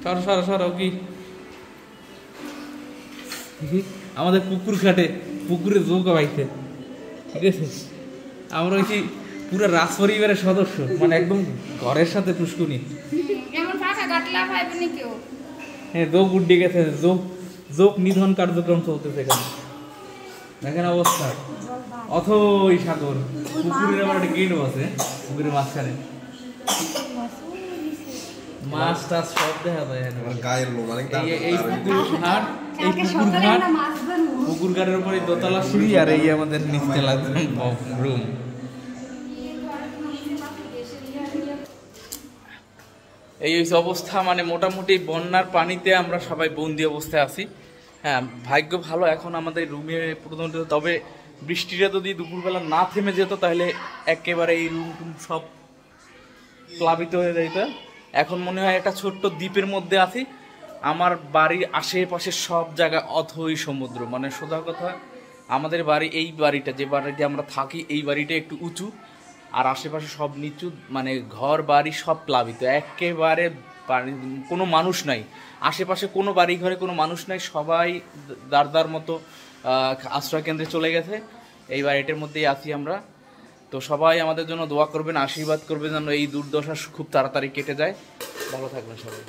সরো সরো সরো কি আমাদের পুকুর ঘাটে পুকুরে যোগ বাইতে, ঠিক আছে? আমরা হচ্ছি পুরো রাজ পরিবারের সদস্য, মানে একদম ঘরের সাথে পুষ্কুনি। হ্যাঁ, যোগ উঠে গেছে, যোগ যোগ নিধন কার্যক্রম চলতেছে এখানে, দেখেন অবস্থা। অথই সাগর, পুকুরের আবার একটা গেট আছে, পুকুরের মাঝখানে মাছ টাছ সব দেখা যায়। এই পুকুর ঘাট, এই পুকুর ঘাট, পুকুর ঘাটের উপরে দোতলা সিঁড়ি, আর এই আমাদের নিচতলা রুম। এই হচ্ছে অবস্থা, মানে মোটামুটি বন্যার পানিতে আমরা সবাই বন্দি অবস্থায় আছি। হ্যাঁ, ভাগ্য ভালো এখন আমাদের রুমে প্রথমত, তবে বৃষ্টিটা যদি দুপুরবেলা না থেমে যেত তাহলে একেবারে এই রুম টুম সব প্লাবিত হয়ে যেত। এখন মনে হয় একটা ছোট্ট দ্বীপের মধ্যে আছি। আমার বাড়ির আশেপাশে সব জায়গায় অথই সমুদ্র, মানে সোজা কথা আমাদের বাড়ি, এই বাড়িটা যে বাড়িতে আমরা থাকি এই বাড়িটা একটু উঁচু, আর আশেপাশে সব নিচু, মানে ঘর বাড়ি সব প্লাবিত, একেবারে কোনো মানুষ নাই আশেপাশে, কোনো বাড়ি ঘরে কোনো মানুষ নাই, সবাই দার মতো আশ্রয় কেন্দ্রে চলে গেছে। এই বাড়িটার মধ্যেই আছি আমরা। তো সবাই আমাদের জন্য দোয়া করবেন, আশীর্বাদ করবেন যেন এই দুর্দশা খুব তাড়াতাড়ি কেটে যায়। ভালো থাকবেন সবাই।